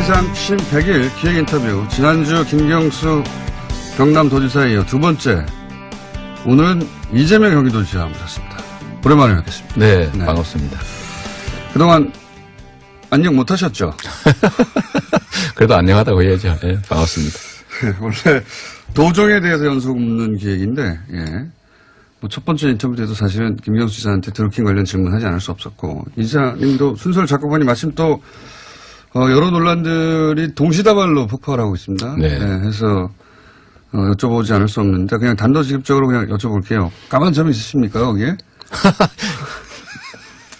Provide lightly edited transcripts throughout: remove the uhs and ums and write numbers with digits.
장침 100일 기획 인터뷰. 지난주 김경수 경남도지사에 이어 두 번째. 오늘은 이재명 경기도지사 모셨습니다. 오랜만에 뵙겠습니다. 네, 네. 반갑습니다. 그동안 안녕 못하셨죠? 그래도 안녕하다고 해야죠. 네, 반갑습니다. 원래 도정에 대해서 연속 묻는 기획인데, 예. 뭐 첫 번째 인터뷰 때도 사실은 김경수 지사한테 드루킹 관련 질문하지 않을 수 없었고, 이 지사님도 순서를 잡고 보니 마침 또 여러 논란들이 동시다발로 폭발을 하고 있습니다. 네. 네, 해서 여쭤보지 않을 수 없는데 그냥 단도직입적으로 그냥 여쭤볼게요. 까만 점이 있으십니까 거기에?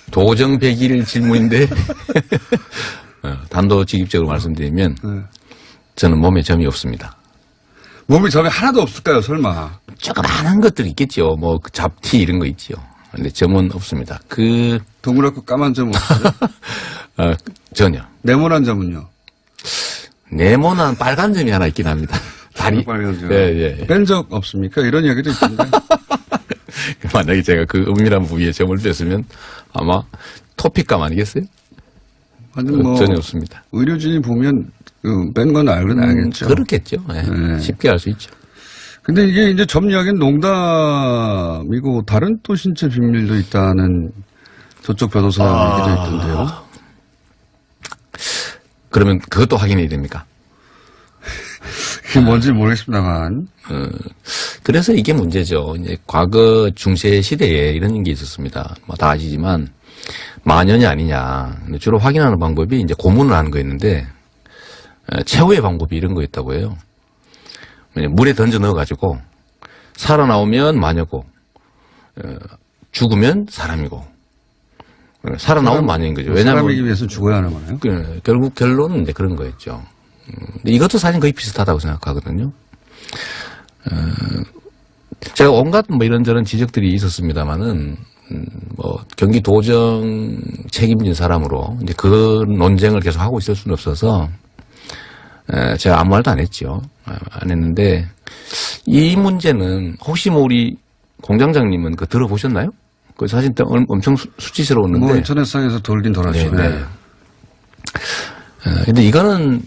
도정 100일 질문인데 단도직입적으로 말씀드리면 네. 저는 몸에 점이 없습니다. 몸에 점이 하나도 없을까요 설마? 조그마한 것들이 있겠죠. 뭐 잡티 이런 거 있죠. 근데 점은 없습니다. 동그랗고 까만 점 없어요? 전혀. 네모난 점은요? 네모난 빨간 점이 하나 있긴 합니다. 다리. 빨간 점. 예. 뺀 적 없습니까? 이런 이야기도 있던데. 만약에 제가 그 은밀한 부위에 점을 뺐으면 아마 토픽감 아니겠어요? 아니 뭐 전혀 없습니다. 의료진이 보면 뺀 건 알겠죠. 그렇겠죠. 네. 네. 쉽게 알 수 있죠. 근데 이게 이제 점 이야기는 농담이고 다른 또 신체 비밀도 있다는 저쪽 변호사 얘기도 있던데요. 그러면 그것도 확인해야 됩니까? 그게 뭔지 모르겠습니다만. 그래서 이게 문제죠. 이제 과거 중세 시대에 이런 게 있었습니다. 뭐 다 아시지만 만연이 아니냐. 주로 확인하는 방법이 이제 고문을 하는 거였는데 최후의 방법이 이런 거였다고 해요. 물에 던져 넣어가지고 살아나오면 마녀고 죽으면 사람이고 살아나오면 마녀인 거죠. 왜냐하면 사람이기 위해서 죽어야 하는 거네요. 결국 결론은 이제 그런 거였죠. 근데 이것도 사실 거의 비슷하다고 생각하거든요. 제가 온갖 뭐 이런저런 지적들이 있었습니다만은 뭐 경기도정 책임진 사람으로 이제 그 논쟁을 계속 하고 있을 수는 없어서 제가 아무 말도 안 했죠. 안 했는데 이 문제는 혹시 뭐 우리 공장장님은 그 들어보셨나요? 그 사진 때 엄청 수치스러웠는데. 뭐 인터넷상에서 돌긴 돌았죠. 네. 근데 이거는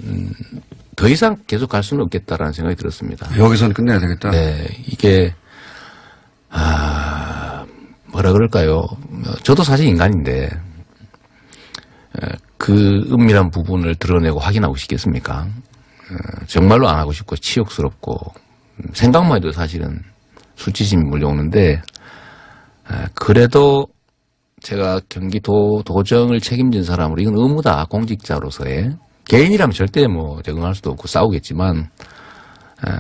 더 이상 계속 갈 수는 없겠다라는 생각이 들었습니다. 여기서는 끝내야 되겠다. 네, 이게 뭐라 그럴까요? 저도 사실 인간인데 그 은밀한 부분을 드러내고 확인하고 싶겠습니까? 정말로 안 하고 싶고 치욕스럽고 생각만 해도 사실은 수치심이 몰려오는데 그래도 제가 경기도 도정을 책임진 사람으로 이건 의무다 공직자로서의 개인이라면 절대 뭐 적응할 수도 없고 싸우겠지만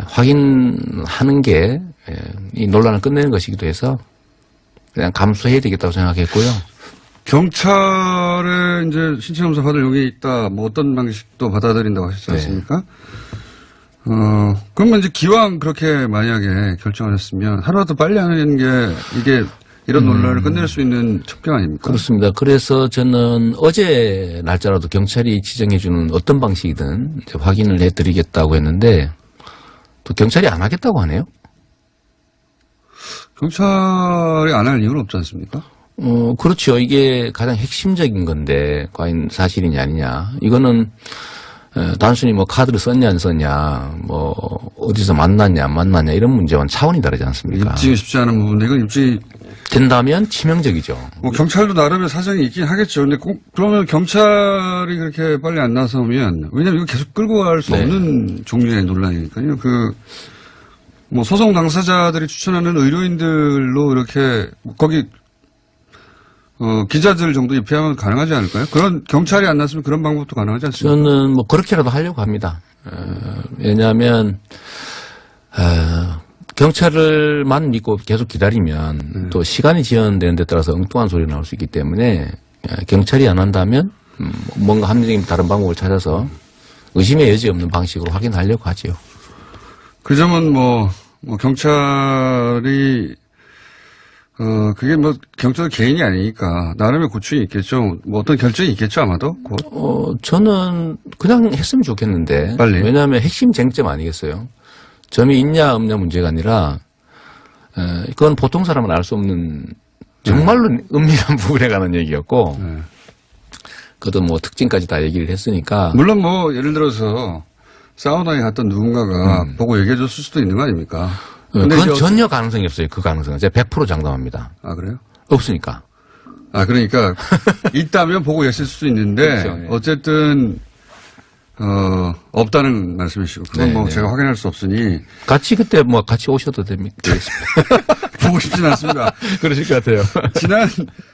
확인하는 게 이 논란을 끝내는 것이기도 해서 그냥 감수해야 되겠다고 생각했고요. 경찰에 이제 신체 검사 받을 용이 있다. 뭐 어떤 방식도 받아들인다고 하셨지 않습니까? 네. 그러면 이제 기왕 그렇게 만약에 결정하셨으면 하루라도 빨리 하는 게 이게 이런 논란을 끝낼 수 있는 첩경 아닙니까? 그렇습니다. 그래서 저는 어제 날짜라도 경찰이 지정해주는 어떤 방식이든 이제 확인을 해드리겠다고 했는데 또 경찰이 안 하겠다고 하네요. 경찰이 안 할 이유는 없지 않습니까? 그렇죠. 이게 가장 핵심적인 건데 과연 사실이냐 아니냐. 이거는 단순히 뭐 카드를 썼냐 안 썼냐, 뭐 어디서 만났냐 안 만났냐 이런 문제와는 차원이 다르지 않습니까? 입증이 쉽지 않은 부분인데 이건 입증이 된다면 치명적이죠. 뭐 경찰도 나름의 사정이 있긴 하겠죠. 근데 꼭 그러면 경찰이 그렇게 빨리 안 나서면 왜냐면 이거 계속 끌고 갈 수 없는 종류의 논란이니까요. 뭐 소송 당사자들이 추천하는 의료인들로 이렇게 거기 기자들 정도 입회하면 가능하지 않을까요? 그런 경찰이 안 났으면 그런 방법도 가능하지 않습니까? 저는 뭐 그렇게라도 하려고 합니다. 왜냐하면 경찰을만 믿고 계속 기다리면 또 시간이 지연되는 데 따라서 엉뚱한 소리가 나올 수 있기 때문에 경찰이 안 한다면 뭔가 합리적인 다른 방법을 찾아서 의심의 여지 없는 방식으로 확인하려고 하죠. 그 점은 뭐 경찰이 그게 뭐 경찰 개인이 아니니까 나름의 고충이 있겠죠. 뭐 어떤 결정이 있겠죠 아마도. 곧. 저는 그냥 했으면 좋겠는데. 빨리. 왜냐하면 핵심 쟁점 아니겠어요. 점이 있냐 없냐 문제가 아니라 그건 보통 사람은 알 수 없는 정말로 은밀한 부분에 관한 얘기였고 그것도 뭐 특징까지 다 얘기를 했으니까. 물론 뭐 예를 들어서 사우나에 갔던 누군가가 보고 얘기해 줬을 수도 있는 거 아닙니까? 근데 그건 전혀 가능성이 없어요. 그 가능성은. 제가 100% 장담합니다. 아, 그래요? 없으니까. 아, 그러니까 있다면 보고 했을 수도 있는데 그렇죠, 예. 어쨌든 없다는 말씀이시고 그건 네, 뭐 네. 제가 확인할 수 없으니 같이 그때 뭐 같이 오셔도 됩니다. 보고 싶진 않습니다. 그러실 것 같아요. 지난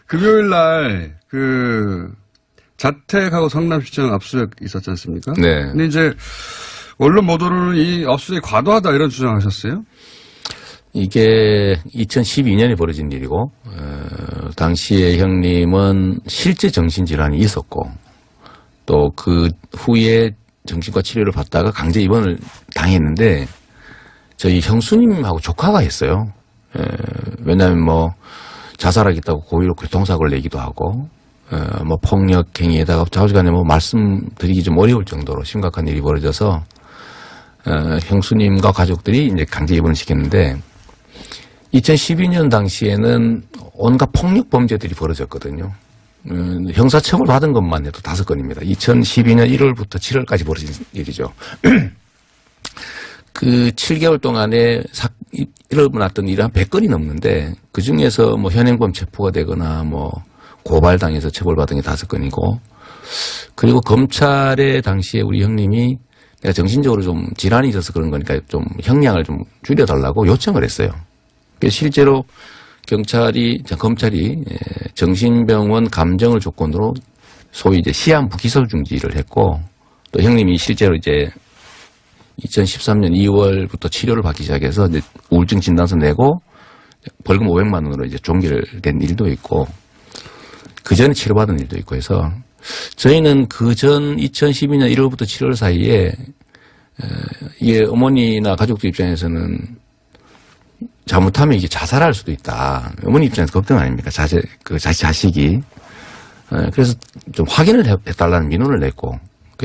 금요일 날 그 자택하고 성남시청 압수수색 있었지 않습니까? 네. 근데 이제 언론 보도로는 이 압수수색이 과도하다 이런 주장하셨어요? 이게 2012년에 벌어진 일이고 당시에 형님은 실제 정신질환이 있었고 또 그 후에 정신과 치료를 받다가 강제 입원을 당했는데 저희 형수님하고 조카가 했어요. 왜냐하면 뭐 자살하겠다고 고의로 교통사고를 내기도 하고 뭐 폭력 행위에다가 좌우지간에 뭐 말씀드리기 좀 어려울 정도로 심각한 일이 벌어져서 형수님과 가족들이 이제 강제 입원을 시켰는데 2012년 당시에는 온갖 폭력 범죄들이 벌어졌거든요. 형사처벌 받은 것만 해도 5건입니다. 2012년 1월부터 7월까지 벌어진 일이죠. 그 7개월 동안에 일어났던 일이 한 100건이 넘는데 그 중에서 뭐 현행범 체포가 되거나 뭐 고발당해서 처벌받은 게 5건이고 그리고 검찰에 당시에 우리 형님이 내가 정신적으로 좀 질환이 있어서 그런 거니까 좀 형량을 좀 줄여달라고 요청을 했어요. 그래서 실제로 검찰이 정신병원 감정을 조건으로 소위 이제 시한부 기소 중지를 했고 또 형님이 실제로 이제 2013년 2월부터 치료를 받기 시작해서 이제 우울증 진단서 내고 벌금 500만 원으로 이제 종결된 일도 있고 그 전에 치료받은 일도 있고 해서 저희는 그 전 2012년 1월부터 7월 사이에 이게 어머니나 가족들 입장에서는 잘못하면 이게 자살할 수도 있다. 어머니 입장에서 걱정 아닙니까? 자식이. 그래서 좀 확인을 해달라는 민원을 냈고,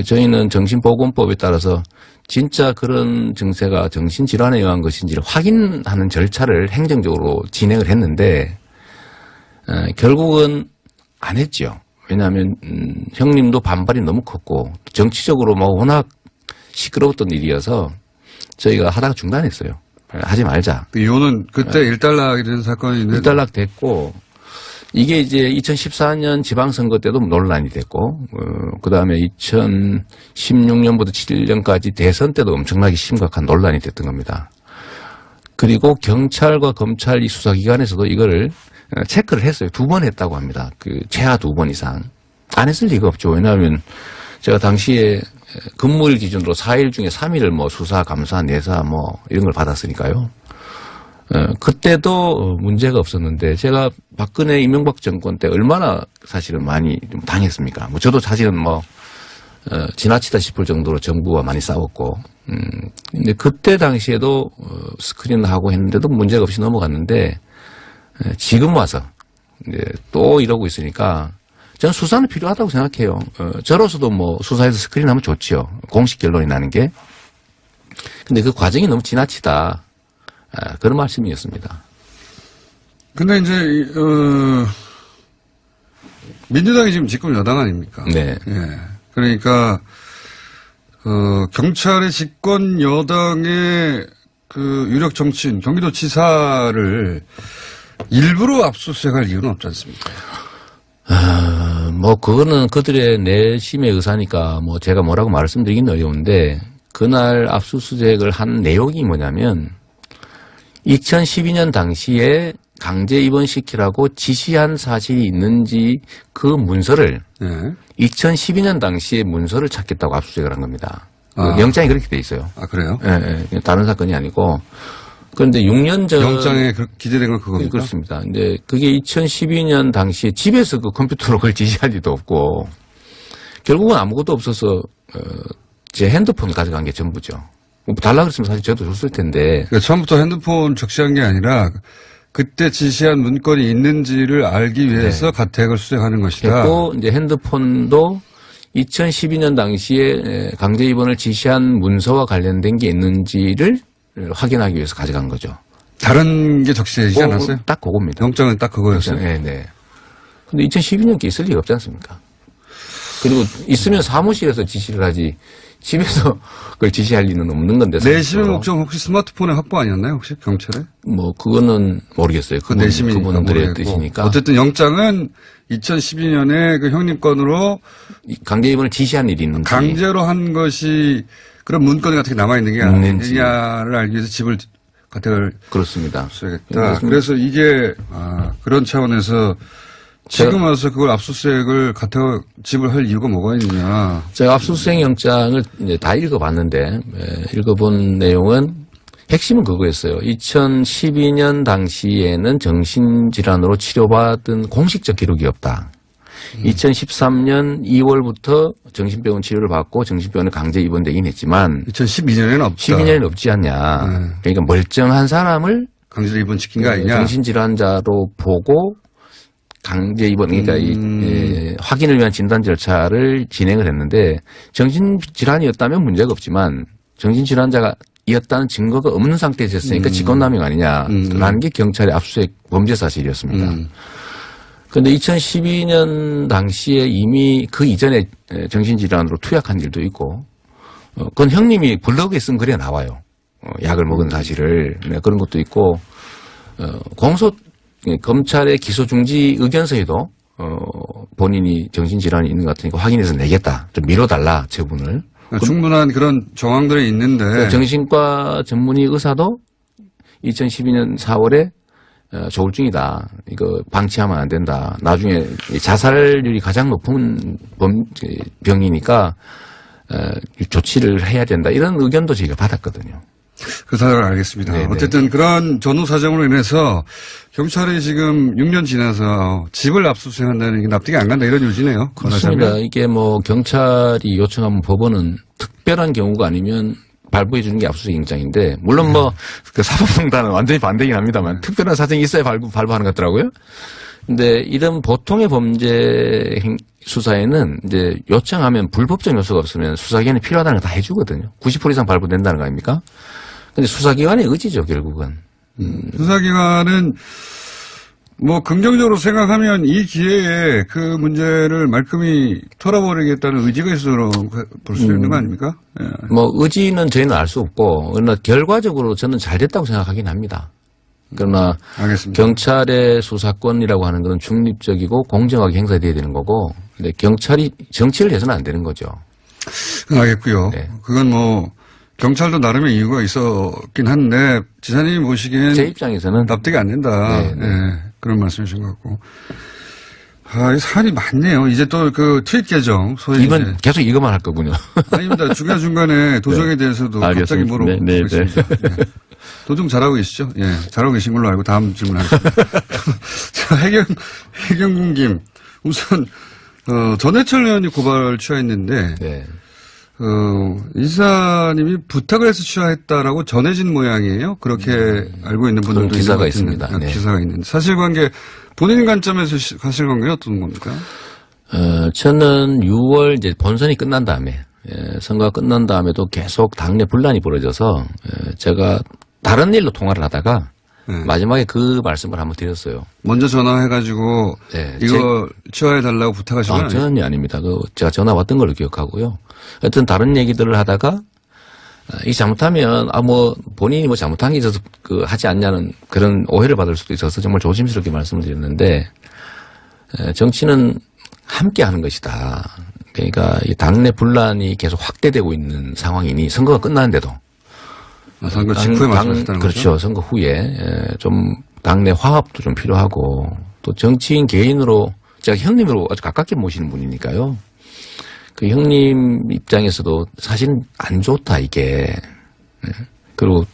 저희는 정신보건법에 따라서 진짜 그런 증세가 정신질환에 의한 것인지를 확인하는 절차를 행정적으로 진행을 했는데, 결국은 안 했죠. 왜냐하면, 형님도 반발이 너무 컸고, 정치적으로 뭐 워낙 시끄러웠던 일이어서 저희가 하다가 중단했어요. 하지 말자. 이혼은 그때 일단락이 된 사건인데. 일단락 됐고, 이게 이제 2014년 지방선거 때도 논란이 됐고, 그 다음에 2016년부터 7년까지 대선 때도 엄청나게 심각한 논란이 됐던 겁니다. 그리고 경찰과 검찰 이 수사기관에서도 이거를 체크를 했어요. 2번 했다고 합니다. 최하 2번 이상. 안 했을 리가 없죠. 왜냐하면 제가 당시에 근무일 기준으로 4일 중에 3일을 뭐 수사, 감사, 내사 뭐 이런 걸 받았으니까요. 그때도 문제가 없었는데 제가 박근혜 이명박 정권 때 얼마나 사실은 많이 좀 당했습니까? 뭐 저도 사실은 뭐 지나치다 싶을 정도로 정부와 많이 싸웠고, 근데 그때 당시에도 스크린하고 했는데도 문제가 없이 넘어갔는데 지금 와서 이제 또 이러고 있으니까. 저는 수사는 필요하다고 생각해요. 저로서도 뭐 수사에서 스크린하면 좋지요. 공식 결론이 나는 게. 근데 그 과정이 너무 지나치다. 그런 말씀이었습니다. 근데 이제 민주당이 지금 집권 여당 아닙니까? 네. 예. 그러니까 경찰의 집권 여당의 그 유력 정치인 경기도지사를 일부러 압수수색할 이유는 없지 않습니까? 뭐 그거는 그들의 내심의 의사니까 뭐 제가 뭐라고 말씀드리기는 어려운데 그날 압수수색을 한 내용이 뭐냐면 2012년 당시에 강제 입원시키라고 지시한 사실이 있는지 그 문서를 2012년 당시에 문서를 찾겠다고 압수수색을 한 겁니다. 영장이 그렇게 돼 있어요. 아, 그래요? 예, 다른 사건이 아니고. 그런데 6년 전. 영장에 기재된 건 그겁니까? 그렇습니다. 근데 그게 2012년 당시에 집에서 그 컴퓨터로 그걸 지시할 리도 없고, 결국은 아무것도 없어서, 제 핸드폰을 가져간 게 전부죠. 뭐 달라 그랬으면 사실 저도 줬을 텐데. 그러니까 처음부터 핸드폰 적시한 게 아니라, 그때 지시한 문건이 있는지를 알기 위해서 가택을 수색하는 것이다. 그리고 이제 핸드폰도 2012년 당시에 강제 입원을 지시한 문서와 관련된 게 있는지를 확인하기 위해서 가져간 거죠. 다른 게 적시되지 않았어요? 딱 그겁니다. 영장은 딱 그거였어요? 네, 네. 근데 2012년 게 있을 리가 없지 않습니까? 그리고 있으면 사무실에서 지시를 하지 집에서 그걸 지시할 리는 없는 건데. 내심의 목적 혹시 스마트폰의 확보 아니었나요? 혹시 경찰에? 뭐 그거는 모르겠어요. 그 내심이 그분들의 뜻이니까. 어쨌든 영장은 2012년에 그 형님 건으로 강제 입원을 지시한 일이 있는지. 강제로 한 것이 그런 문건 같은 게 남아있는 게 아니냐를 알기 위해서 집을 가택을. 그렇습니다. 써야겠다. 그래서 이게, 그런 차원에서 지금 와서 그걸 압수수색을 집을 할 이유가 뭐가 있느냐. 제가 압수수색 영장을 이제 다 읽어봤는데, 읽어본 내용은 핵심은 그거였어요. 2012년 당시에는 정신질환으로 치료받은 공식적 기록이 없다. 2013년 2월부터 정신병원 치료를 받고 정신병원에 강제 입원되긴 했지만 2012년에는 없다. 12년에는 없지 않냐. 그러니까 멀쩡한 사람을 강제로 입원시킨 거 아니냐. 정신질환자로 보고 강제 입원, 그러니까 확인을 위한 진단 절차를 진행을 했는데 정신질환이었다면 문제가 없지만 정신질환자였다는 증거가 없는 상태에서 했으니까 직권남용 아니냐라는 게 경찰의 압수수색 범죄 사실이었습니다. 그런데 2012년 당시에 이미 그 이전에 정신질환으로 투약한 일도 있고 그건 형님이 블로그에 쓴 글에 나와요. 약을 먹은 사실을. 네, 그런 것도 있고 검찰의 기소 중지 의견서에도 본인이 정신질환이 있는 것 같으니까 확인해서 내겠다. 좀 미뤄달라 처분을. 충분한 그런 정황들이 있는데. 정신과 전문의 의사도 2012년 4월에 조울증이다. 이거 방치하면 안 된다. 나중에 자살률이 가장 높은 병이니까 조치를 해야 된다. 이런 의견도 저희가 받았거든요. 그 사정을 알겠습니다. 네네. 어쨌든 그런 전후 사정으로 인해서 경찰이 지금 6년 지나서 집을 압수수색한다는 게 납득이 안 간다 이런 요지네요. 그렇습니다. 이게 뭐 경찰이 요청하면 법원은 특별한 경우가 아니면 발부해 주는 게 압수수색 영장인데 물론 뭐 그 사법농단은 완전히 반대긴 합니다만 특별한 사정이 있어야 발부하는 것 같더라고요. 근데 이런 보통의 범죄 수사에는 이제 요청하면 불법적 요소가 없으면 수사기관이 필요하다는 거 다 해주거든요. 90% 이상 발부된다는 거 아닙니까? 근데 수사기관의 의지죠, 결국은. 수사기관은 뭐 긍정적으로 생각하면 이 기회에 그 문제를 말끔히 털어버리겠다는 의지가 있어서 볼 수 있는 거 아닙니까? 예. 뭐 의지는 저희는 알 수 없고 그러나 결과적으로 저는 잘 됐다고 생각하긴 합니다. 그러나 알겠습니다. 경찰의 수사권이라고 하는 건 중립적이고 공정하게 행사돼야 되는 거고 근데 경찰이 정치를 해서는 안 되는 거죠. 알겠고요. 네. 그건 뭐 경찰도 나름의 이유가 있었긴 한데 지사님이 보시기엔 제 입장에서는 납득이 안 된다. 네, 그런 말씀이신 것 같고. 이 사안이 많네요. 이제 또 그 트윗 계정 소위 이번 계속 이것만 할 거군요. 아닙니다. 중간에 도정에 대해서도 갑자기 물어보겠습니다. 네. 도정 잘하고 계시죠? 예, 잘하고 계신 걸로 알고 다음 질문하겠습니다. 자, 해경군김 우선 전해철 의원이 고발을 취하했는데. 네. 이사님이 부탁을 해서 취하했다라고 전해진 모양이에요. 그렇게 알고 있는 분들도 기사가 있습니다. 네. 기사가 있는데 사실관계 본인 관점에서 사실관계는 어떤 겁니까? 저는 6월 이제 본선이 끝난 다음에 선거가 끝난 다음에도 계속 당내 분란이 벌어져서 제가 다른 일로 통화를 하다가 마지막에 그 말씀을 한번 드렸어요. 먼저 전화해가지고 이거 취하해달라고 부탁하신 건 아니에요? 전혀 아닙니다. 제가 전화 왔던 걸로 기억하고요. 하여튼 다른 얘기들을 하다가 이 잘못하면 뭐 본인이 뭐 잘못한 게 있어서 하지 않냐는 그런 오해를 받을 수도 있어서 정말 조심스럽게 말씀을 드렸는데 정치는 함께 하는 것이다. 그러니까 이 당내 분란이 계속 확대되고 있는 상황이니 선거가 끝나는데도 선거 직후에 말씀하셨다는 거죠? 그렇죠. 선거 후에 좀 당내 화합도 좀 필요하고 또 정치인 개인으로 제가 형님으로 아주 가깝게 모시는 분이니까요. 그 형님 입장에서도 사실 안 좋다 이게. 그리고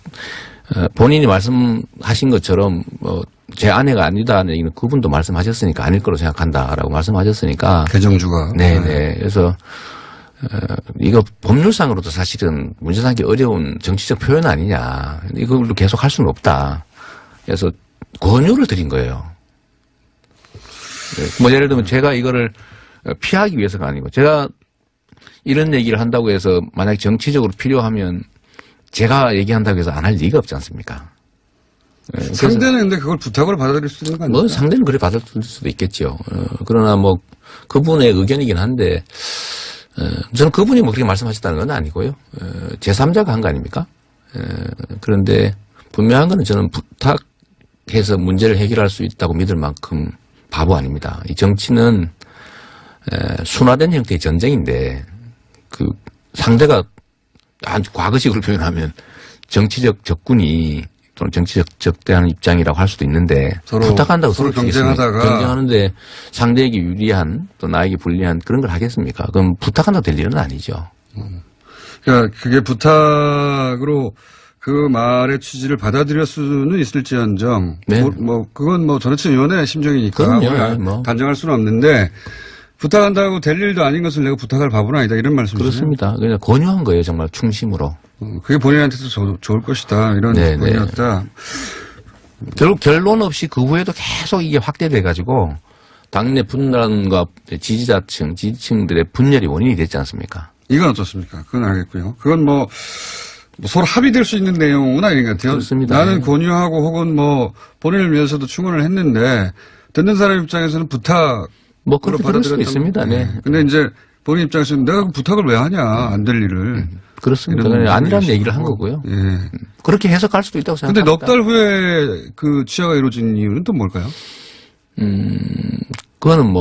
본인이 말씀하신 것처럼 뭐 제 아내가 아니다는 얘기는 그분도 말씀하셨으니까 아닐 거로 생각한다라고 말씀하셨으니까. 개정주가. 네네. 그래서 이거 법률상으로도 사실은 문제 삼기 어려운 정치적 표현 아니냐. 이걸로 계속 할 수는 없다. 그래서 권유를 드린 거예요. 뭐 예를 들면 제가 이거를 피하기 위해서가 아니고 제가 이런 얘기를 한다고 해서 만약 정치적으로 필요하면 제가 얘기한다고 해서 안 할 리가 없지 않습니까? 상대는 근데 그걸 부탁으로 받아들일 수 있는 거 아닙니까? 뭐 상대는 그래 받아들일 수도 있겠죠. 그러나 뭐 그분의 의견이긴 한데 저는 그분이 뭐 그렇게 말씀하셨다는 건 아니고요. 제3자가 한 거 아닙니까? 그런데 분명한 거는 저는 부탁해서 문제를 해결할 수 있다고 믿을 만큼 바보 아닙니다. 이 정치는 순화된 형태의 전쟁인데 그 상대가 아주 과거식으로 표현하면 정치적 적군이 또는 정치적 적대하는 입장이라고 할 수도 있는데 부탁한다고 서로 경쟁하는데 상대에게 유리한 또 나에게 불리한 그런 걸 하겠습니까? 그럼 부탁한다고 될 일은 아니죠. 그러니까 그게 부탁으로 그 말의 취지를 받아들일 수는 있을지언정 네. 그건 전해체위원회의 심정이니까 그럼요. 단정할 수는 없는데 부탁한다고 될 일도 아닌 것을 내가 부탁할 바보는 아니다 이런 말씀이시죠? 그렇습니다. 그냥 권유한 거예요. 정말 충심으로. 그게 본인한테도 좋을 것이다 이런 부분이었다. 결국 결론 없이 그 후에도 계속 이게 확대돼 가지고 당내 분란과 지지층들의 분열이 원인이 됐지 않습니까? 이건 어떻습니까? 그건 알겠고요. 그건 서로 합의될 수 있는 내용은 아닌 것 같아요. 그렇습니다. 나는 권유하고 혹은 본인을 위해서도 충원을 했는데 듣는 사람 입장에서는 부탁 그렇게 들을 수도 있습니다. 네. 근데 이제 본인 입장에서는 내가 그 부탁을 왜 하냐 안 될 일을. 그렇습니다. 아니라는 얘기를 한 거고요. 예. 그렇게 해석할 수도 있다고 근데 생각합니다. 넉 달 후에 그 취하가 이루어진 이유는 또 뭘까요? 그거는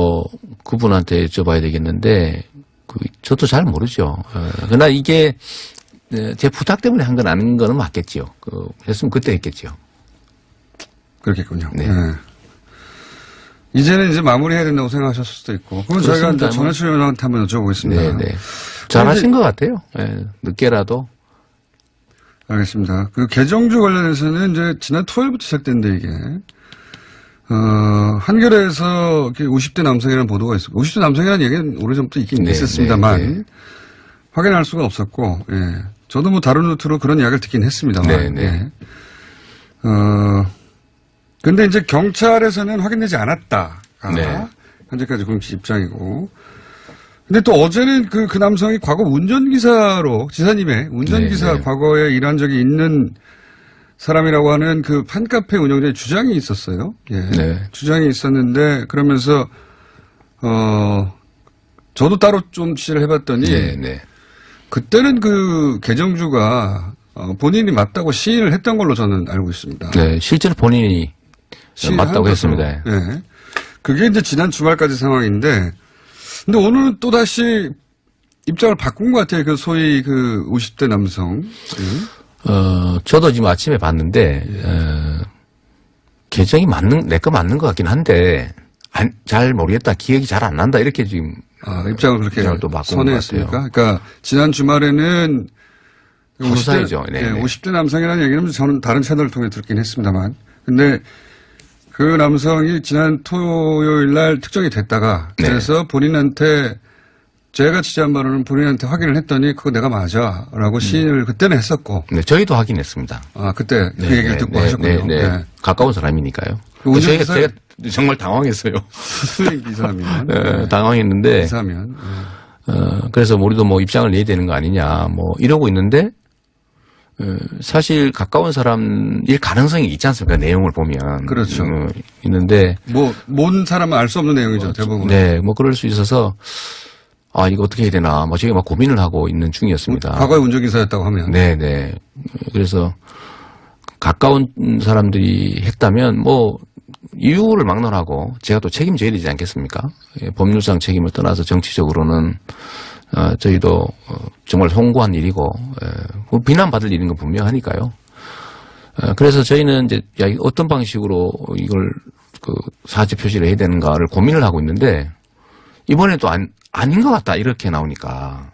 그분한테 여쭤봐야 되겠는데 저도 잘 모르죠. 그러나 이게 제 부탁 때문에 한 건 아닌 거는 맞겠지요. 했으면 그때 했겠죠. 그렇겠군요. 네. 네. 이제는 이제 마무리해야 된다고 생각하셨을 수도 있고. 그건 저희가 이제 전해수위원한테 한번 여쭤보겠습니다. 네. 잘하신 것 같아요. 늦게라도. 알겠습니다. 그 개정주 관련해서는 이제 지난 토요일부터 시작됐는데 이게 한겨레에서 50대 남성이라는 보도가 있었고 50대 남성이라는 얘기는 오래전부터 있긴 있었습니다만 확인할 수가 없었고 저도 다른 루트로 그런 이야기를 듣긴 했습니다만 근데 이제 경찰에서는 확인되지 않았다가 현재까지 공식 입장이고 근데 또 어제는 그 남성이 과거 운전기사로 지사님의 운전기사 과거에 일한 적이 있는 사람이라고 하는 그 팬카페 운영자의 주장이 있었어요. 주장이 있었는데 그러면서 저도 따로 좀 취재를 해봤더니 그때는 그 개정주가 본인이 맞다고 시인을 했던 걸로 저는 알고 있습니다. 네, 실제로 본인이 맞다고 했습니다. 네. 그게 이제 지난 주말까지 상황인데 근데 오늘은 또 다시 입장을 바꾼 것 같아요. 그 소위 그 50대 남성. 저도 지금 아침에 봤는데, 계정이 내 거 맞는 것 같긴 한데, 잘 모르겠다. 기억이 잘 안 난다. 이렇게 지금. 입장을 그렇게 또 바꾼 선회했습니까? 그러니까 지난 주말에는 50대 남성이라는 얘기는 저는 다른 채널을 통해 듣긴 했습니다만. 근데 그 남성이 지난 토요일 날 특정이 됐다가 그래서 본인한테 제가 취재한 바로는 본인한테 확인을 했더니 그거 내가 맞아라고 시인을 그때는 했었고. 네, 저희도 확인했습니다. 그때 그 얘기를 듣고 하셨군요. 가까운 사람이니까요. 제가 정말 당황했어요. 수행 기사면. 당황했는데. 기사면. 그래서 우리도 입장을 내야 되는 거 아니냐 이러고 있는데 사실 가까운 사람일 가능성이 있지 않습니까? 내용을 보면. 그렇죠. 있는데. 뭔 사람은 알 수 없는 내용이죠, 대부분. 네, 그럴 수 있어서, 이거 어떻게 해야 되나, 저희가 고민을 하고 있는 중이었습니다. 과거에 운전기사였다고 하면. 네네. 그래서, 가까운 사람들이 했다면, 이유를 막론하고, 제가 또 책임져야 되지 않겠습니까? 법률상 책임을 떠나서 정치적으로는, 저희도 정말 송구한 일이고 비난받을 일인 건 분명하니까요. 그래서 저희는 이제 어떤 방식으로 이걸 사죄 표시를 해야 되는가를 고민을 하고 있는데 이번에 또 아닌 것 같다 이렇게 나오니까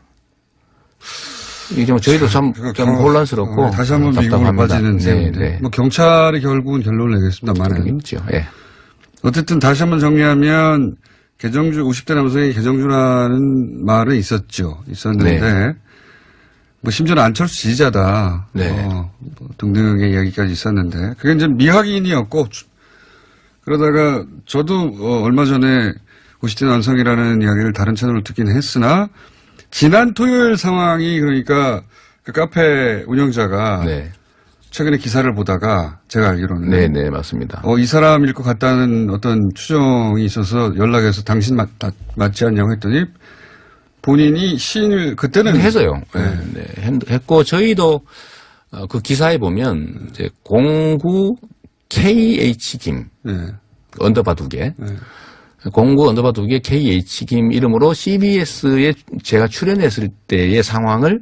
이게 저희도 참 혼란스럽고 다시 한번 미국으로 빠지는 셈인데 경찰이 결국은 결론을 내겠습니다만 그렇죠. 어쨌든 다시 한번 정리하면. 개정주 50대 남성이 개정주라는 말은 있었는데 심지어는 안철수 지지자다 등등의 이야기까지 있었는데 그게 이제 미확인이었고 그러다가 저도 얼마 전에 50대 남성이라는 이야기를 다른 채널로 듣긴 했으나 지난 토요일 상황이 그러니까 그 카페 운영자가 최근에 기사를 보다가 제가 알기로는 네네 맞습니다. 이 사람일 것 같다는 어떤 추정이 있어서 연락해서 당신 맞지 않냐고 했더니 본인이 시인을 그때는 해서요. 네. 네, 했고 저희도 그 기사에 보면 이제 09 KH 김 네. 언더바 2개. 네. 09 언더바 2개 KH 김 이름으로 CBS에 제가 출연했을 때의 상황을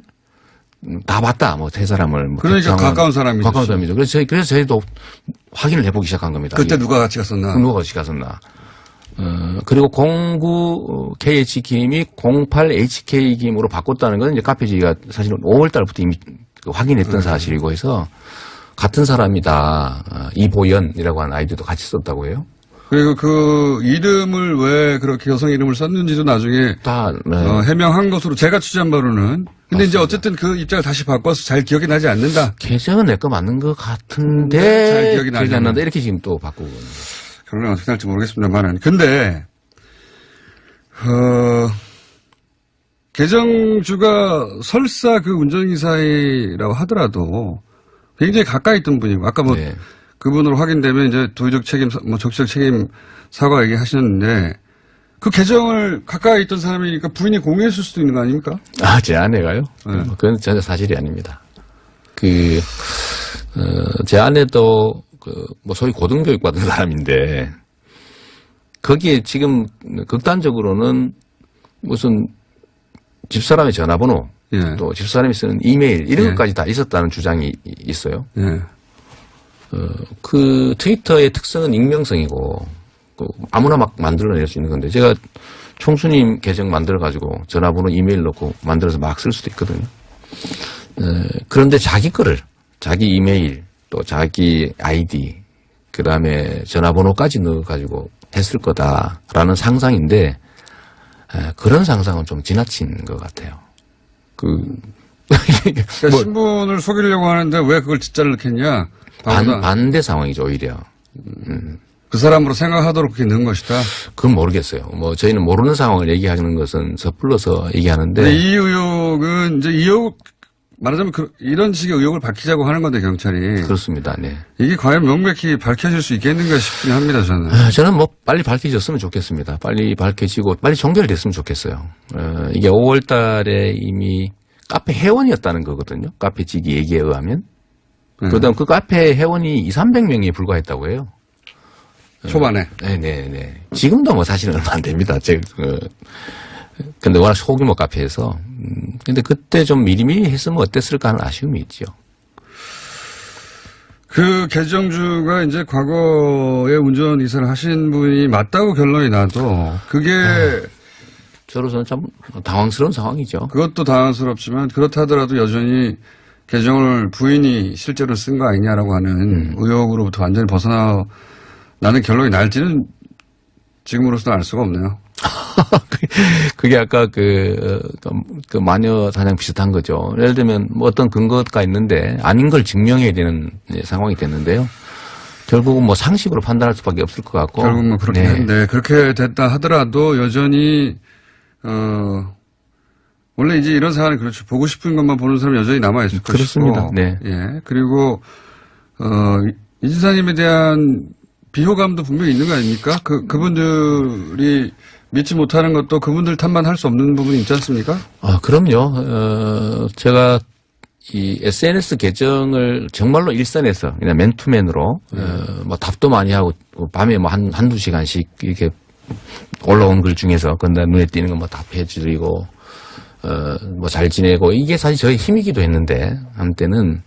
다 봤다. 뭐 세 사람을. 뭐 그러니까 가까운 사람이죠. 가까운 사람이죠. 그래서 저희도 확인을 해보기 시작한 겁니다. 그때 누가 같이 갔었나? 누가 같이 갔었나. 그리고 09 KH 김이 08 HK 김으로 바꿨다는 건 이제 카페지가 사실은 5월 달부터 이미 확인했던 사실이고 해서 같은 사람이다. 이보연이라고 하는 아이디도 같이 썼다고 해요. 그리고 그 이름을 왜 그렇게 여성 이름을 썼는지도 나중에 다 해명한 것으로 제가 취재한 바로는. 근데 맞습니다. 이제 어쨌든 그 입장을 다시 바꿔서 잘 기억이 나지 않는다. 계정은 내 거 맞는 것 같은데 잘 기억이 나지 않는다. 이렇게 지금 또 바꾸고. 결론은 어떻게 날지 모르겠습니다만. 근데 계정주가 설사 그 운전기사라고 하더라도 굉장히 가까이 있던 분이고 아까 뭐 네. 그분으로 확인되면 이제 도의적 책임, 뭐 적시적 책임 사과 얘기하셨는데 그 계정을 가까이 있던 사람이니까 부인이 공유했을 수도 있는 거 아닙니까? 제 아내가요? 네. 그건 전혀 사실이 아닙니다. 제 아내도 뭐 소위 고등교육 받은 사람인데 거기에 지금 극단적으로는 무슨 집사람의 전화번호 예. 또 집사람이 쓰는 이메일 이런 예. 것까지 다 있었다는 주장이 있어요. 예. 그 트위터의 특성은 익명성이고 아무나 막 만들어낼 수 있는 건데 제가 총수님 계정 만들어가지고 전화번호 이메일 넣고 만들어서 막 쓸 수도 있거든요. 그런데 자기 거를 자기 이메일 또 자기 아이디 그다음에 전화번호까지 넣어가지고 했을 거다라는 상상인데 그런 상상은 좀 지나친 것 같아요. 그러니까 신분을 속이려고 하는데 왜 그걸 진짜를 넣겠냐? 반대 상황이죠, 오히려. 그 사람으로 생각하도록 그렇게 넣은 것이다? 그건 모르겠어요. 뭐, 저희는 모르는 상황을 얘기하는 것은 섣불러서 얘기하는데. 이 의혹은 이제 말하자면 이런 식의 의혹을 밝히자고 하는 건데, 경찰이. 그렇습니다, 네. 이게 과연 명백히 밝혀질 수 있겠는가 싶긴 합니다, 저는. 저는 뭐, 빨리 밝혀졌으면 좋겠습니다. 빨리 밝혀지고, 빨리 종결됐으면 좋겠어요. 이게 5월 달에 이미 카페 회원이었다는 거거든요. 카페 지기 얘기에 의하면. 그다음 그 카페 회원이 200~300명에 불과했다고 해요. 초반에. 네네네. 지금도 뭐 사실은 얼마 안 됩니다. 근데 워낙 소규모 카페에서. 근데 그때 좀 미리미리 했으면 어땠을까 하는 아쉬움이 있죠. 그 계정주가 이제 과거에 운전기사를 하신 분이 맞다고 결론이 나도 그게. 저로서는 참 당황스러운 상황이죠. 그것도 당황스럽지만 그렇다 하더라도 여전히 계정을 부인이 실제로 쓴 거 아니냐라고 하는 의혹으로부터 완전히 벗어나는 결론이 날지는 지금으로서는 알 수가 없네요. 그게 아까 그 마녀 사냥 비슷한 거죠. 예를 들면 뭐 어떤 근거가 있는데 아닌 걸 증명해야 되는 상황이 됐는데요. 결국은 뭐 상식으로 판단할 수밖에 없을 것 같고. 결국은 뭐 그렇긴 한데 그렇게 됐다 하더라도 여전히 원래 이제 이런 사안은 그렇죠. 보고 싶은 것만 보는 사람이 여전히 남아있을 것이고. 그렇습니다. 네. 예. 그리고, 이 지사님에 대한 비호감도 분명히 있는 거 아닙니까? 그분들이 믿지 못하는 것도 그분들 탓만 할 수 없는 부분이 있지 않습니까? 그럼요. 제가 이 SNS 계정을 정말로 일선에서 그냥 맨투맨으로, 뭐 답도 많이 하고 밤에 뭐 한두 시간씩 이렇게 올라온 글 중에서 그다음 눈에 띄는 거 뭐 답해드리고, 뭐 잘 지내고 이게 사실 저의 힘이기도 했는데 한때는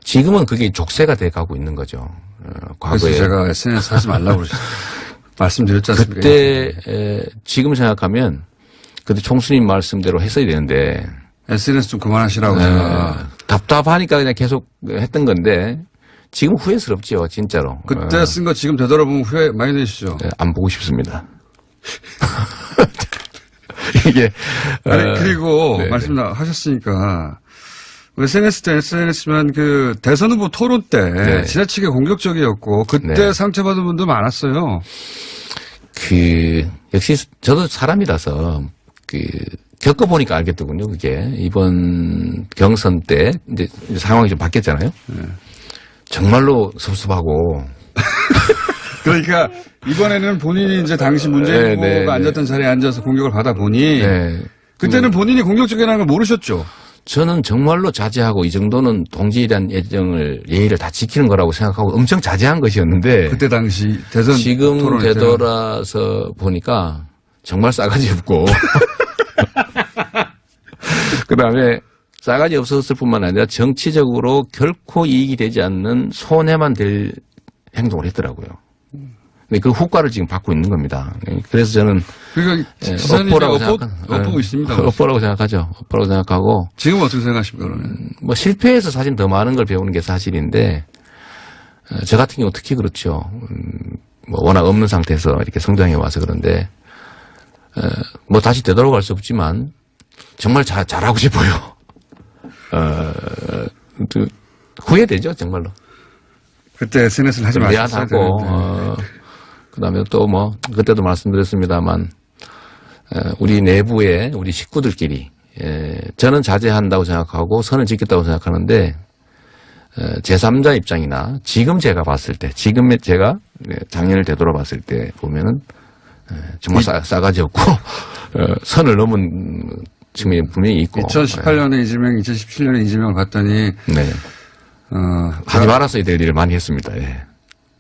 지금은 그게 족쇄가 돼 가고 있는 거죠. 과거에. 그래서 제가 SNS 하지 말라고 말씀드렸지 않습니까? 그때 지금 생각하면 그때 총수님 말씀대로 했어야 되는데 SNS 좀 그만하시라고 제가 답답하니까 그냥 계속 했던 건데 지금 후회스럽죠, 진짜로. 그때 쓴 거 지금 되돌아보면 후회 많이 되시죠? 네, 안 보고 싶습니다. 이게 그리고 말씀하셨으니까 SNS면 그 대선 후보 토론 때 지나치게 공격적이었고 그때 상처받은 분도 많았어요. 역시 저도 사람이라서 겪어보니까 알겠더군요. 그게 이번 경선 때 이제 상황이 좀 바뀌었잖아요. 정말로 섭섭하고. 그러니까 이번에는 본인이 이제 당시 문재인 후보가 앉았던 자리에 앉아서 공격을 받아보니 그때는 본인이 공격적이라는 걸 모르셨죠? 저는 정말로 자제하고 이 정도는 동지에 대한 예의를 다 지키는 거라고 생각하고 엄청 자제한 것이었는데 그때 당시 대선 지금 되돌아서 보니까 정말 싸가지 없고 그다음에 싸가지 없었을 뿐만 아니라 정치적으로 결코 이익이 되지 않는 손해만 될 행동을 했더라고요. 근데 그 후과를 지금 받고 있는 겁니다. 그래서 저는 그러니까 엇보고 있습니다. 엇보라고 생각하죠. 엇보라고 생각하고 지금 어떻게 생각하십니까? 그러면 뭐 실패해서 사실 더 많은 걸 배우는 게 사실인데 저 같은 경우 특히 그렇죠. 뭐 워낙 없는 상태에서 이렇게 성장해 와서 그런데 뭐 다시 되돌아갈 수 없지만 정말 잘하고 싶어요. 후회되죠 정말로. 그때 SNS를 하지 마셨어야 미안하고 그다음에 또 뭐 그때도 말씀드렸습니다만 우리 내부에 우리 식구들끼리 저는 자제한다고 생각하고 선을 지켰다고 생각하는데 제3자 입장이나 지금 제가 봤을 때 지금 제가 작년을 되돌아봤을 때 보면은 정말 싸가지 없고 선을 넘은 측면이 분명히 있고 2018년에 이재명, 2017년에 이재명을 봤더니 하지 말았어야 될 일을 많이 했습니다. 예.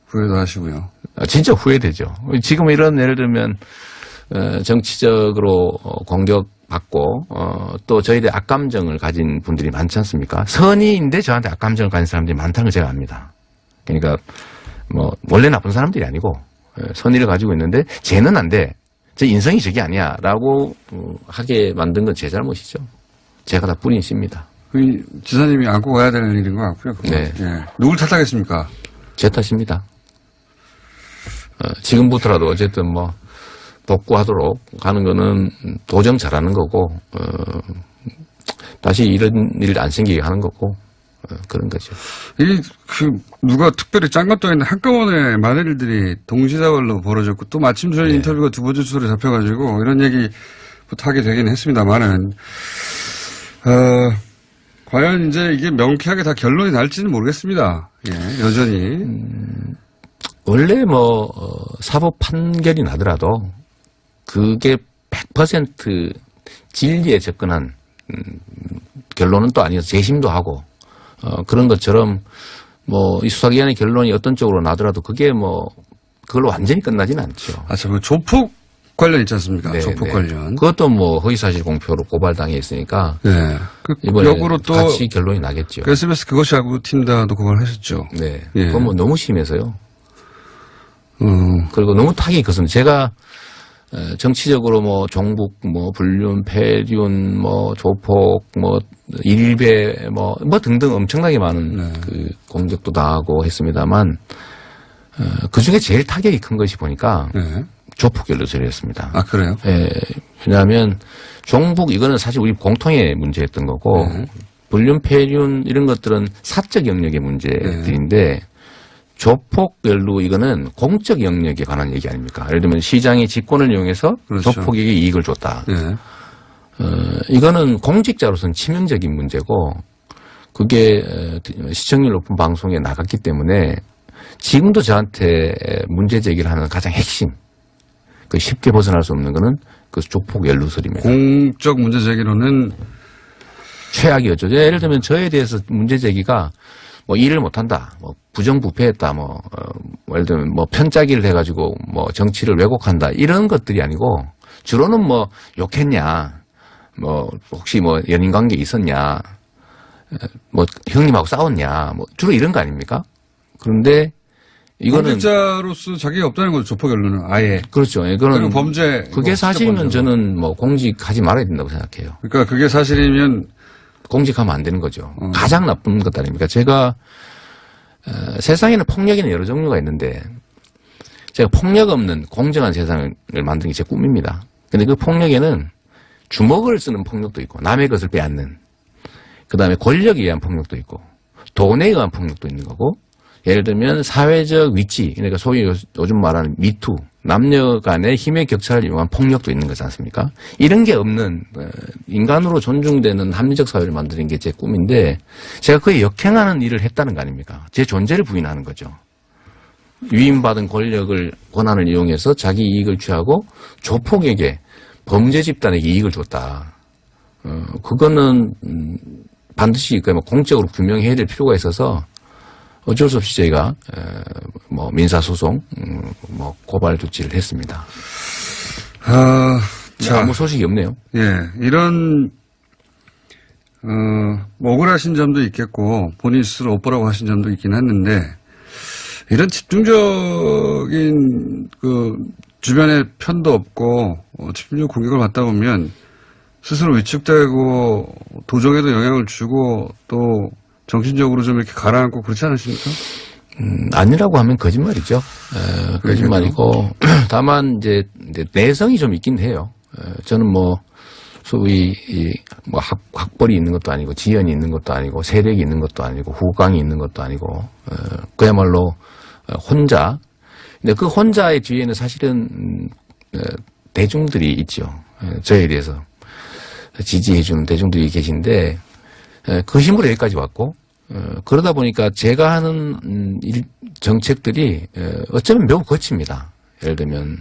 후회도 하시고요. 진짜 후회되죠. 지금 이런 예를 들면 정치적으로 공격받고 또 저희들 악감정을 가진 분들이 많지 않습니까? 선의인데 저한테 악감정을 가진 사람들이 많다는 걸 제가 압니다. 그러니까 뭐 원래 나쁜 사람들이 아니고 선의를 가지고 있는데 쟤는 안 돼. 제 인성이 저게 아니야 라고 하게 만든 건 제 잘못이죠. 제가 다 뿌린 씨입니다. 지사님이 안고 가야 되는 일인 것 같고요. 네. 예. 누굴 탓하겠습니까? 제 탓입니다. 지금부터라도 어쨌든 뭐 복구하도록 가는 거는 도정 잘하는 거고 다시 이런 일 안 생기게 하는 거고 그런 거죠. 누가 특별히 짠 것도 아닌데 한꺼번에 많은 일들이 동시다발로 벌어졌고 또 마침 저희 인터뷰가 두 번째 주소로 잡혀가지고 이런 얘기부터 하게 되긴 했습니다만은 과연 이제 이게 명쾌하게 다 결론이 날지는 모르겠습니다. 예, 여전히. 원래 뭐, 사법 판결이 나더라도 그게 100% 진리에 접근한, 결론은 또 아니어서 재심도 하고, 그런 것처럼 뭐, 이 수사기관의 결론이 어떤 쪽으로 나더라도 그게 뭐, 그걸로 완전히 끝나지는 않죠. 뭐 조폭 관련 있지 않습니까? 네, 조폭 네. 관련. 그것도 뭐 허위사실 공표로 고발당해 있으니까. 네. 이번에 역으로 또 같이 결론이 나겠죠. SBS 그것이 알고 팀다도 고발하셨죠. 네. 예. 그건 뭐 너무 심해서요. 그리고 너무 타격이 컸습니다. 제가 정치적으로 뭐 종북, 뭐 불륜, 폐륜, 뭐 조폭, 뭐 일배, 뭐 등등 엄청나게 많은 그 공격도 당하고 했습니다만 그 중에 제일 타격이 큰 것이 보니까 조폭 연루설이었습니다. 아, 그래요? 예. 왜냐하면 종북 이거는 사실 우리 공통의 문제였던 거고 불륜, 폐륜 이런 것들은 사적 영역의 문제들인데 조폭 연루 이거는 공적 영역에 관한 얘기 아닙니까? 예를 들면 시장이 직권을 이용해서 그렇죠. 조폭에게 이익을 줬다. 이거는 공직자로서는 치명적인 문제고 그게 시청률 높은 방송에 나갔기 때문에 지금도 저한테 문제 제기를 하는 가장 핵심 그 쉽게 벗어날 수 없는 거는 그 조폭 연루설입니다. 공적 문제 제기로는 최악이었죠. 예를 들면 저에 대해서 문제 제기가 뭐 일을 못한다, 뭐 부정부패했다, 뭐 예를 들면 뭐 편짜기를 해가지고 뭐 정치를 왜곡한다 이런 것들이 아니고 주로는 뭐 욕했냐, 뭐 혹시 뭐 연인 관계 있었냐, 뭐 형님하고 싸웠냐, 뭐 주로 이런 거 아닙니까? 그런데 이거는 공직자로서 자격이 없다는 거죠. 조폭 연루는 아예. 그렇죠. 이거는 범죄. 그게 뭐 사실이면 저는 뭐 공직하지 말아야 된다고 생각해요. 그러니까 그게 사실이면 공직하면 안 되는 거죠. 가장 나쁜 것 아닙니까? 제가 세상에는 폭력에는 여러 종류가 있는데 제가 폭력 없는 공정한 세상을 만드는 게 제 꿈입니다. 근데 그 폭력에는 주먹을 쓰는 폭력도 있고 남의 것을 빼앗는 그다음에 권력에 의한 폭력도 있고 돈에 의한 폭력도 있는 거고 예를 들면 사회적 위치 그러니까 소위 요즘 말하는 미투 남녀 간의 힘의 격차를 이용한 폭력도 있는 거지 않습니까? 이런 게 없는 인간으로 존중되는 합리적 사회를 만드는 게 제 꿈인데 제가 그에 역행하는 일을 했다는 거 아닙니까? 제 존재를 부인하는 거죠. 위임받은 권한을 이용해서 자기 이익을 취하고 조폭에게 범죄 집단에게 이익을 줬다. 그거는 반드시 공적으로 규명해야 될 필요가 있어서 어쩔 수 없이 저희가 민사소송 고발 조치를 했습니다. 자, 아무 소식이 없네요. 예, 이런 억울하신 점도 있겠고 본인 스스로 오빠라고 하신 점도 있긴 했는데 이런 집중적인 주변에 편도 없고 집중적 공격을 받다 보면 스스로 위축되고 도정에도 영향을 주고 또 정신적으로 좀 이렇게 가라앉고 그렇지 않으십니까? 아니라고 하면 거짓말이죠. 거짓말이고 다만 이제 내성이 좀 있긴 해요. 저는 소위 학벌이 있는 것도 아니고 지연이 있는 것도 아니고 세력이 있는 것도 아니고 후광이 있는 것도 아니고 그야말로 혼자. 근데 그 혼자의 뒤에는 사실은 대중들이 있죠. 저에 대해서 지지해주는 대중들이 계신데 그 힘으로 여기까지 왔고 그러다 보니까 제가 하는 정책들이 어쩌면 매우 거칩니다. 예를 들면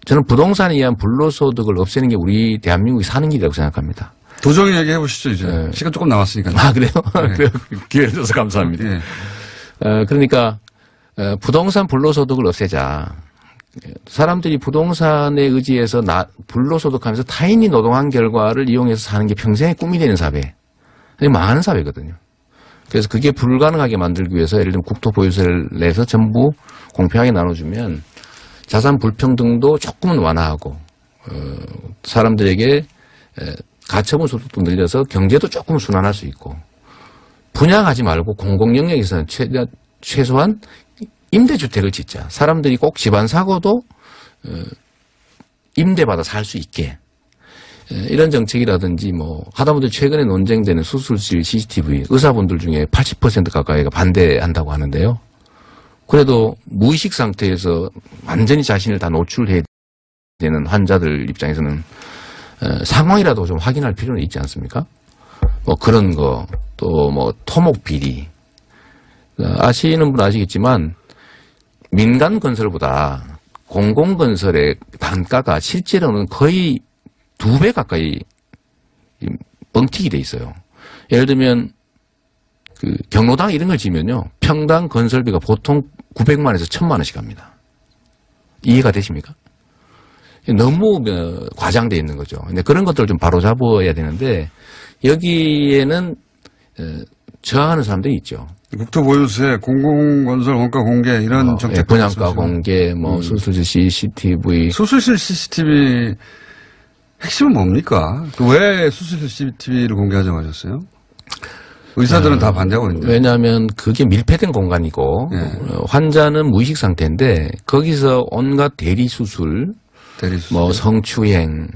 저는 부동산에 의한 불로소득을 없애는 게 우리 대한민국이 사는 길이라고 생각합니다. 도정 얘기해 보시죠 이제. 시간 조금 남았으니까. 아 그래요? 네. 그래요? 기회를 줘서 감사합니다. 네. 그러니까 부동산 불로소득을 없애자. 사람들이 부동산에 의지해서 불로소득하면서 타인이 노동한 결과를 이용해서 사는 게 평생의 꿈이 되는 사회. 망하는 사회거든요. 그래서 그게 불가능하게 만들기 위해서 예를 들면 국토 보유세를 내서 전부 공평하게 나눠주면 자산 불평등도 조금은 완화하고 사람들에게 가처분 소득도 늘려서 경제도 조금 순환할 수 있고 분양하지 말고 공공영역에서는 최소한 임대주택을 짓자. 사람들이 꼭 집안 사고도 임대받아 살 수 있게. 이런 정책이라든지 하다못해 최근에 논쟁되는 수술실 CCTV 의사분들 중에 80% 가까이가 반대한다고 하는데요. 그래도 무의식 상태에서 완전히 자신을 다 노출해야 되는 환자들 입장에서는 상황이라도 좀 확인할 필요는 있지 않습니까? 그런 거, 또 토목 비리. 아시는 분 아시겠지만 민간 건설보다 공공건설의 단가가 실제로는 거의 2배 가까이 뻥튀기 돼 있어요. 예를 들면 경로당 이런 걸 지면요. 평당 건설비가 보통 900만 원에서 1000만 원씩 합니다. 이해가 되십니까? 너무 과장돼 있는 거죠. 근데 그런 것들을 좀 바로잡아야 되는데 여기에는 저항하는 사람들이 있죠. 국토보유세, 공공건설 원가 공개 이런 정책. 분양가 공개, 수술실 CCTV. 수술실 CCTV 핵심은 뭡니까? 왜 수술실 CCTV를 공개하자고 하셨어요? 의사들은 다 반대하고 있는데. 왜냐하면 그게 밀폐된 공간이고 환자는 무의식 상태인데 거기서 온갖 대리수술, 성추행,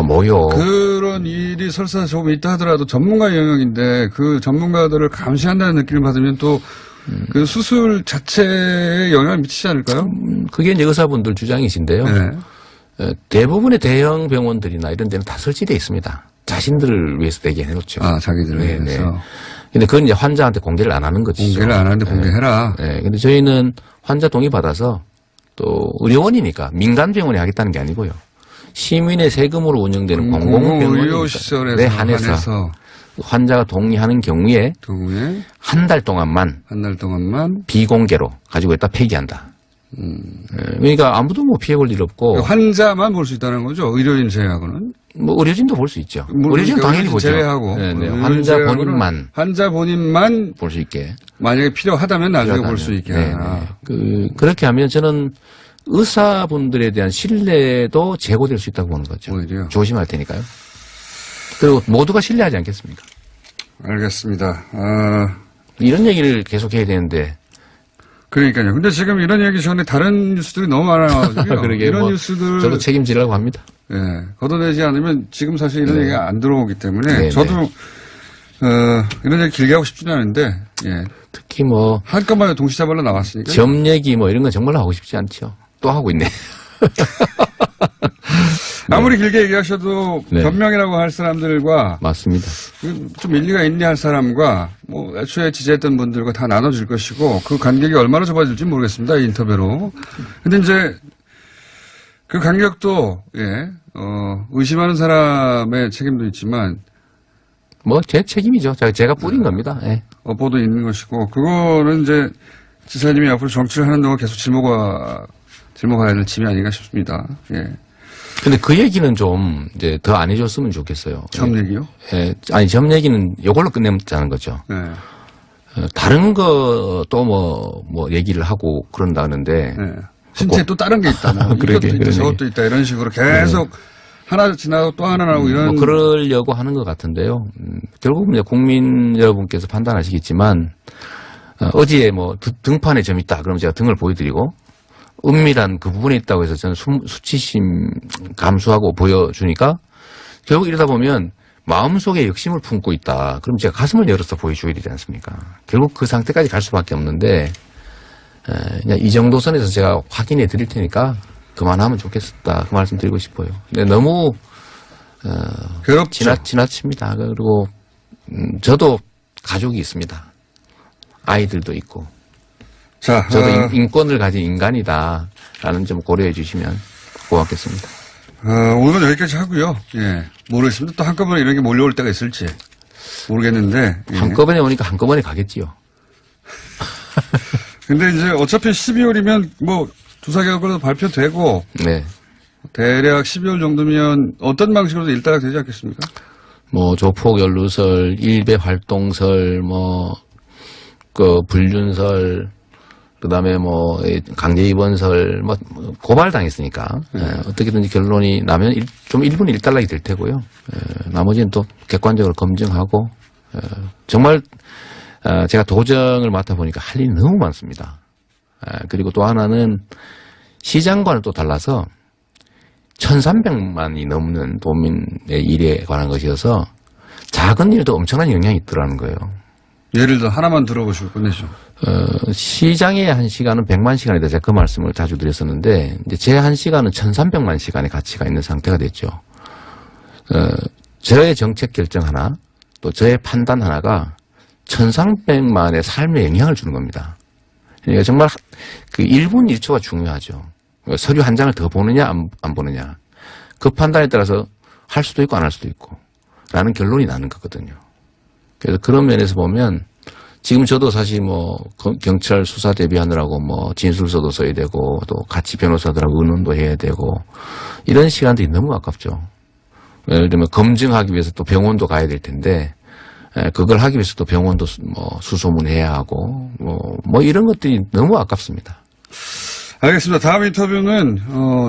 모욕. 그런 일이 설사 조금 있다 하더라도 전문가 영역인데 그 전문가들을 감시한다는 느낌을 받으면 또 그 수술 자체에 영향을 미치지 않을까요? 그게 이제 의사분들 주장이신데요. 네. 대부분의 대형 병원들이나 이런 데는 다 설치되어 있습니다. 자신들을 위해서 되게 해놓죠. 아, 자기들을 위해서. 근데 그건 이제 환자한테 공개를 안 하는 거죠. 공개를 안 하는데 공개해라. 네. 근데 저희는 환자 동의 받아서 또 의료원이니까 민간 병원이 하겠다는 게 아니고요. 시민의 세금으로 운영되는 공공의료시설에 한해서 환자가 동의하는 경우에 한 달 동안만 비공개로 가지고 있다 폐기한다. 그러니까 아무도 피해 볼 일 없고 환자만 볼 수 있다는 거죠. 의료인 제외하고는. 의료진도 볼 수 있죠. 의료진은 당연히 보죠. 제외하고. 네. 환자 본인만 볼 수 있게. 만약에 필요하다면 나중에 볼 수 있게. 그렇게 하면 저는 의사분들에 대한 신뢰도 제고될 수 있다고 보는 거죠. 오히려. 조심할 테니까요. 그리고 모두가 신뢰하지 않겠습니까? 알겠습니다. 이런 얘기를 계속 해야 되는데. 그러니까요. 근데 지금 이런 얘기 전에 다른 뉴스들이 너무 많아가지고. 그러게 이런 뉴스들. 저도 책임지려고 합니다. 걷어내지 않으면 지금 사실 이런 얘기가 안 들어오기 때문에. 저도 이런 얘기 길게 하고 싶지는 않은데, 예. 특히 뭐 한꺼번에 동시다발로 나왔으니까. 점 얘기 뭐 이런 건 정말 하고 싶지 않죠. 또 하고 있네. 아무리 길게 얘기하셔도 네. 변명이라고 할 사람들과 맞습니다. 좀 일리가 있냐 할 사람과 뭐 애초에 지지했던 분들과 다 나눠질 것이고 그 간격이 얼마나 좁아질지 모르겠습니다. 이 인터뷰로. 근데 이제 그 간격도 의심하는 사람의 책임도 있지만 뭐 제 책임이죠. 제가 뿌린 겁니다. 예. 업보도 있는 것이고 그거는 이제 지사님이 앞으로 정치를 하는 동안 계속 짊어가야 될 짐이 아닌가 싶습니다. 예. 근데 그 얘기는 좀 이제 더 안 해줬으면 좋겠어요. 점 얘기요? 예. 아니 점 얘기는 이걸로 끝내자는 거죠. 네. 다른 거 또 뭐 얘기를 하고 그런다는데. 네. 신체에 또 다른 게 있다. 뭐 이것도 있다, 저것도 있다 이런 식으로 계속 하나 지나고 또 하나 나오고 이런. 뭐 그러려고 하는 것 같은데요. 결국 이제 국민 여러분께서 판단하시겠지만 어디에 뭐 등판에 점 있다. 그러면 제가 등을 보여드리고 은밀한 그 부분에 있다고 해서 저는 수치심 감수하고 보여주니까 결국 이러다 보면 마음속에 욕심을 품고 있다. 그럼 제가 가슴을 열어서 보여줘야 되지 않습니까? 결국 그 상태까지 갈 수밖에 없는데 그냥 이 정도 선에서 제가 확인해 드릴 테니까 그만하면 좋겠다. 그 말씀 드리고 싶어요. 근데 너무 지나칩니다. 그리고 저도 가족이 있습니다. 아이들도 있고. 자, 저도 인권을 가진 인간이다라는 점 고려해 주시면 고맙겠습니다. 오늘은 여기까지 하고요. 예, 모르겠습니다. 또 한꺼번에 이런 게 몰려올 때가 있을지 모르겠는데. 예. 한꺼번에 오니까 한꺼번에 가겠지요. 근데 이제 어차피 12월이면 뭐 조사 결과도 발표되고. 네. 대략 12월 정도면 어떤 방식으로도 일단락 되지 않겠습니까? 뭐 조폭 연루설, 일베 활동설, 뭐 그 불륜설, 그다음에 뭐 강제 입원설, 뭐 고발당했으니까 어떻게든지 결론이 나면 좀 1분 1달락이 될 테고요. 나머지는 또 객관적으로 검증하고 정말 제가 도정을 맡아 보니까 할 일이 너무 많습니다. 그리고 또 하나는 시장과는 또 달라서 1,300만이 넘는 도민의 일에 관한 것이어서 작은 일도 엄청난 영향이 있더라는 거예요. 예를 들어 하나만 들어보시고 끝내죠. 시장의 1시간은 100만 시간이다. 제가 그 말씀을 자주 드렸었는데 이제 제 1시간은 1,300만 시간의 가치가 있는 상태가 됐죠. 저의 정책 결정 하나 또 저의 판단 하나가 1,300만의 삶에 영향을 주는 겁니다. 그러니까 정말 그 1분 1초가 중요하죠. 서류 한 장을 더 보느냐 안 보느냐. 그 판단에 따라서 할 수도 있고 안 할 수도 있고 라는 결론이 나는 거거든요. 그래서 그런 면에서 보면 지금 저도 사실 뭐 경찰 수사 대비하느라고 뭐 진술서도 써야 되고 또 같이 변호사들하고 의논도 해야 되고 이런 시간들이 너무 아깝죠. 예를 들면 검증하기 위해서 또 병원도 가야 될 텐데 그걸 하기 위해서 또 병원도 뭐 수소문해야 하고 뭐 이런 것들이 너무 아깝습니다. 알겠습니다. 다음 인터뷰는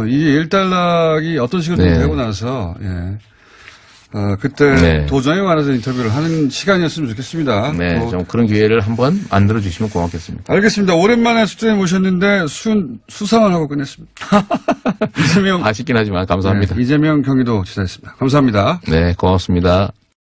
이 1달락이 어떤 식으로 네. 되고 나서 그때 네. 도정에 관해서 인터뷰를 하는 시간이었으면 좋겠습니다. 네, 좀 그런 기회를 한번 만들어 주시면 고맙겠습니다. 알겠습니다. 오랜만에 수정에 모셨는데 수상을 하고 끝냈습니다. 이재명 아쉽긴 하지만 감사합니다. 네, 이재명 경기도 지사였습니다. 감사합니다. 네, 고맙습니다.